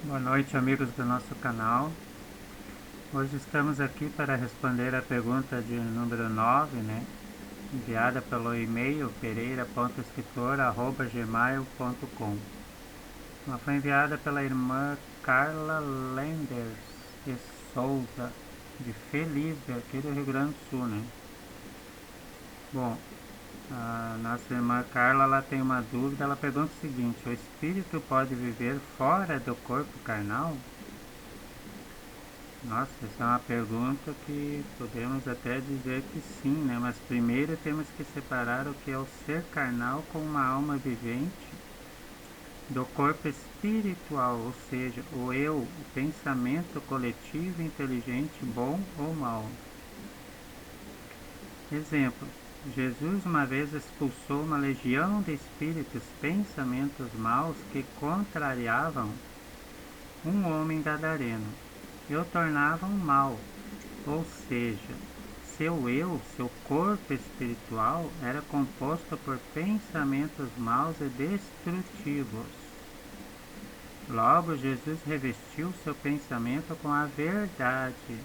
Boa noite, amigos do nosso canal. Hoje estamos aqui para responder a pergunta de número 9, enviada pelo e-mail pereira.escritor@gmail.com. Ela foi enviada pela irmã Carla Lenders de Souza, de Felipe, aqui do Rio Grande do Sul, Bom, a nossa irmã Carla, ela tem uma dúvida. Ela pergunta o seguinte: o espírito pode viver fora do corpo carnal? Nossa, essa é uma pergunta que podemos até dizer que sim, Mas primeiro temos que separar o que é o ser carnal com uma alma vivente do corpo espiritual, ou seja, o eu, o pensamento coletivo inteligente, bom ou mau. Exemplo: Jesus uma vez expulsou uma legião de espíritos, pensamentos maus que contrariavam um homem gadareno e o tornavam mal, ou seja, seu eu, seu corpo espiritual, era composto por pensamentos maus e destrutivos. Logo, Jesus revestiu seu pensamento com a verdade.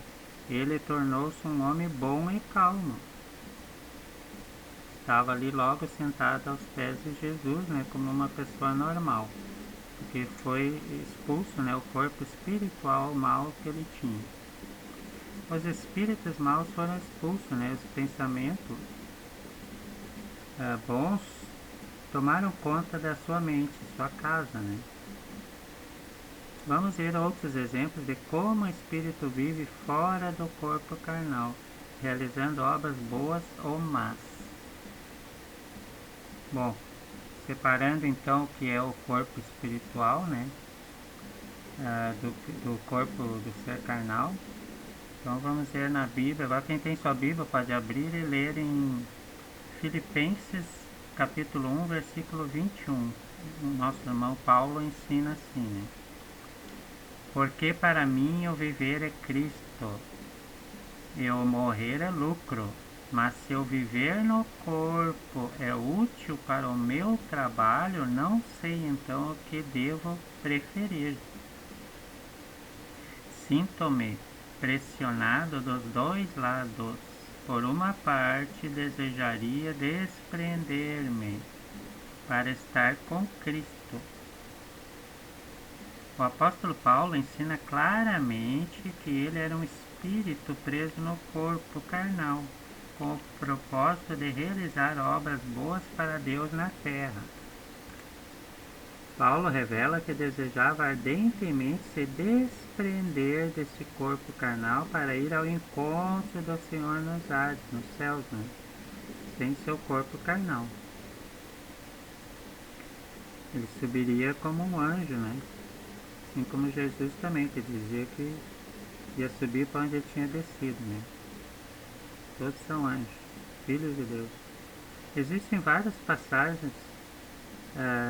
Ele tornou-se um homem bom e calmo. Estava ali logo sentado aos pés de Jesus, como uma pessoa normal, porque foi expulso, o corpo espiritual mau que ele tinha. Os espíritos maus foram expulsos, Os pensamentos bons tomaram conta da sua mente, sua casa, Vamos ver outros exemplos de como o espírito vive fora do corpo carnal, realizando obras boas ou más. Bom, separando então o que é o corpo espiritual, do corpo do ser carnal. Então vamos ler na Bíblia. Agora quem tem sua Bíblia pode abrir e ler em Filipenses capítulo 1, versículo 21. O nosso irmão Paulo ensina assim, Porque para mim o viver é Cristo, e o morrer é lucro. Mas se eu viver no corpo é útil para o meu trabalho, não sei então o que devo preferir. Sinto-me pressionado dos dois lados. Por uma parte, desejaria desprender-me para estar com Cristo. O apóstolo Paulo ensina claramente que ele era um espírito preso no corpo carnal, com o propósito de realizar obras boas para Deus na terra. Paulo revela que desejava ardentemente se desprender desse corpo carnal para ir ao encontro do Senhor nos ares, nos céus, sem seu corpo carnal. Ele subiria como um anjo, Assim como Jesus também, que dizia que ia subir para onde ele tinha descido, Todos são anjos, filhos de Deus. Existem várias passagens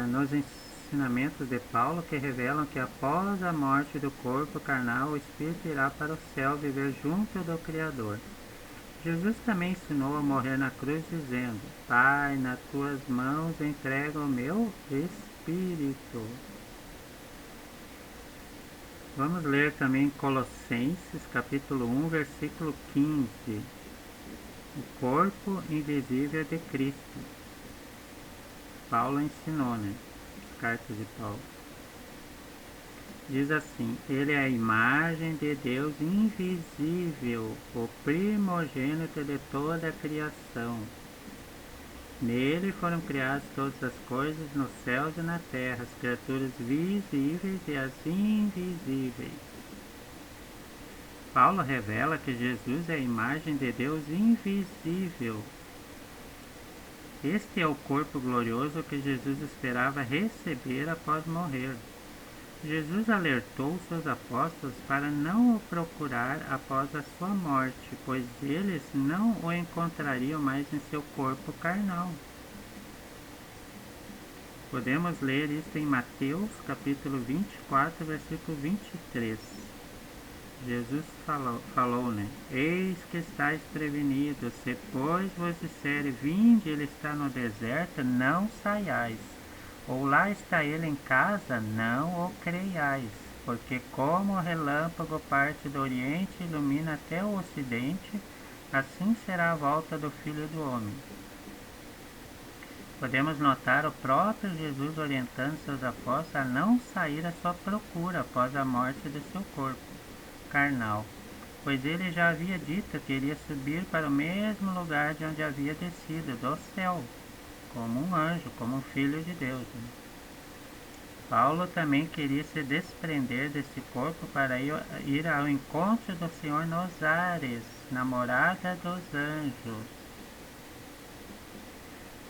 nos ensinamentos de Paulo que revelam que após a morte do corpo carnal, o espírito irá para o céu viver junto do Criador. Jesus também ensinou a morrer na cruz dizendo: Pai, nas tuas mãos entrego o meu espírito. Vamos ler também Colossenses capítulo 1, versículo 15. O corpo invisível de Cristo. Paulo ensinou, As cartas de Paulo. Diz assim: Ele é a imagem de Deus invisível, o primogênito de toda a criação. Nele foram criadas todas as coisas nos céus e na terra, as criaturas visíveis e as invisíveis. Paulo revela que Jesus é a imagem de Deus invisível. Este é o corpo glorioso que Jesus esperava receber após morrer. Jesus alertou seus apóstolos para não o procurar após a sua morte, pois eles não o encontrariam mais em seu corpo carnal. Podemos ler isso em Mateus capítulo 24, versículo 23. Jesus falou, Eis que estáis prevenidos, se pois vos disser, vinde, ele está no deserto, não saiais. Ou lá está ele em casa, não o creiais. porque como o relâmpago parte do Oriente e ilumina até o Ocidente, assim será a volta do Filho do Homem. Podemos notar o próprio Jesus orientando seus apóstolos a não sair à sua procura após a morte de seu corpo carnal, pois ele já havia dito que iria subir para o mesmo lugar de onde havia descido, do céu, como um anjo, como um filho de Deus. Paulo também queria se desprender desse corpo para ir ao encontro do Senhor nos ares, na morada dos anjos.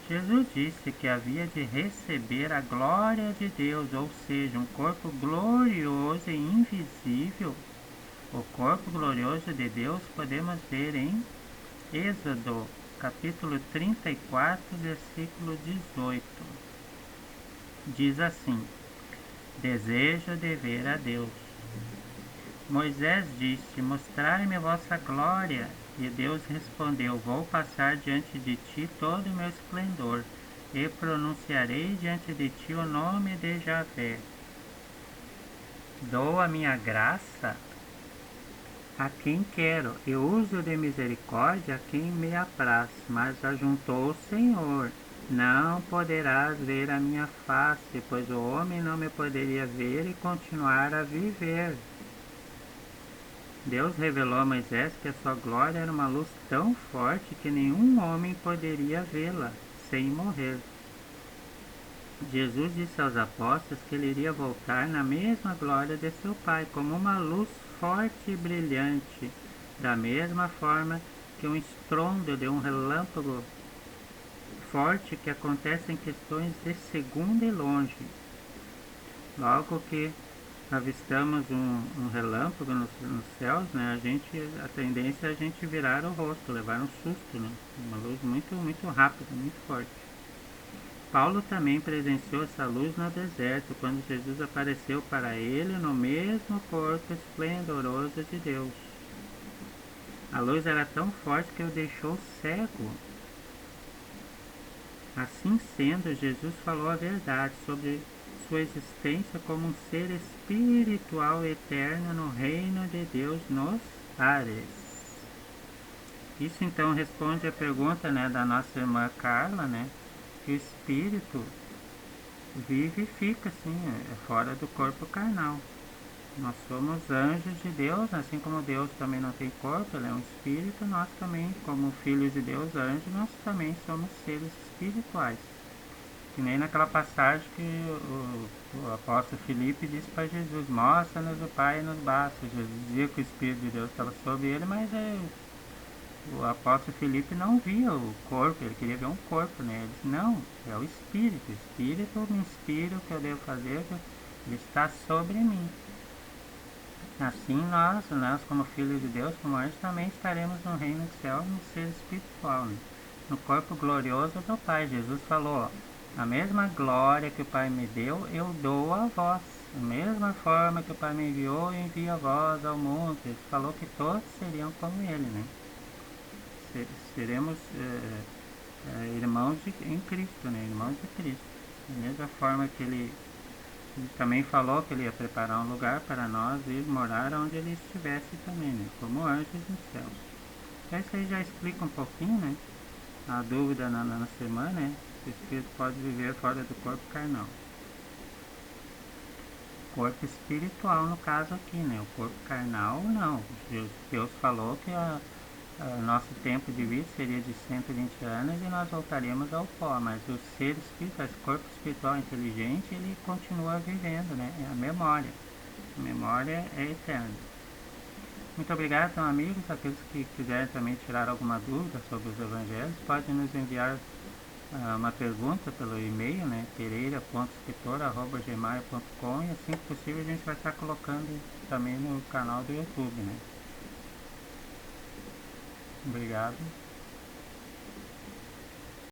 Jesus disse que havia de receber a glória de Deus, ou seja, um corpo glorioso e invisível. O corpo glorioso de Deus podemos ver em Êxodo, capítulo 34, versículo 18. Diz assim: desejo de ver a Deus. Moisés disse: mostrai-me a vossa glória. E Deus respondeu: vou passar diante de ti todo o meu esplendor, e pronunciarei diante de ti o nome de Javé. Dou a minha graça a quem quero, e uso de misericórdia a quem me apraz. Mas ajuntou o Senhor: não poderás ver a minha face, pois o homem não me poderia ver e continuar a viver. Deus revelou a Moisés que a sua glória era uma luz tão forte que nenhum homem poderia vê-la sem morrer. Jesus disse aos apóstolos que ele iria voltar na mesma glória de seu Pai, como uma luz forte e brilhante, da mesma forma que um estrondo de um relâmpago forte que acontece em questões de segundo e longe. Logo que avistamos um relâmpago nos céus, né, a tendência é a gente virar o rosto, levar um susto, né? Uma luz muito rápida, muito forte. Paulo também presenciou essa luz no deserto, quando Jesus apareceu para ele no mesmo corpo esplendoroso de Deus. A luz era tão forte que o deixou cego. Assim sendo, Jesus falou a verdade sobre sua existência como um ser espiritual eterno no reino de Deus nos ares. Isso então responde a pergunta, né, da nossa irmã Carla, né, que o espírito vive e fica assim, fora do corpo carnal. Nós somos anjos de Deus, assim como Deus também não tem corpo, ele é um espírito, nós também, como filhos de Deus, anjos, nós também somos seres espirituais. Que nem naquela passagem que o apóstolo Filipe disse para Jesus: mostra-nos o Pai nos braços. Jesus dizia que o Espírito de Deus estava sobre ele, mas o apóstolo Filipe não via o corpo, ele queria ver um corpo, né? Ele disse: não, é o Espírito. O Espírito me inspira o que eu devo fazer, ele está sobre mim. Assim nós como filhos de Deus, como anjos, também estaremos no reino do céu, no ser espiritual, né? No corpo glorioso do Pai. Jesus falou: ó, a mesma glória que o Pai me deu, eu dou a vós. Da mesma forma que o Pai me enviou, eu envio a vós ao mundo. Ele falou que todos seriam como Ele, né? Seremos irmãos em Cristo, né? Irmãos de Cristo. Da mesma forma que Ele também falou que Ele ia preparar um lugar para nós ir morar onde Ele estivesse também, né? Como anjos nos céus. Então isso aí já explica um pouquinho, né? A dúvida na semana, né? O espírito pode viver fora do corpo carnal. Corpo espiritual, no caso aqui, né? O corpo carnal, não. Deus falou que o nosso tempo de vida seria de 120 anos e nós voltaríamos ao pó. Mas o ser espiritual, esse corpo espiritual inteligente, ele continua vivendo, né? É a memória. A memória é eterna. Muito obrigado, então, amigos. Aqueles que quiserem também tirar alguma dúvida sobre os evangelhos, podem nos enviar uma pergunta pelo e-mail, né, pereira.escritor@gmail.com, e assim que possível a gente vai estar colocando também no canal do YouTube, né. Obrigado.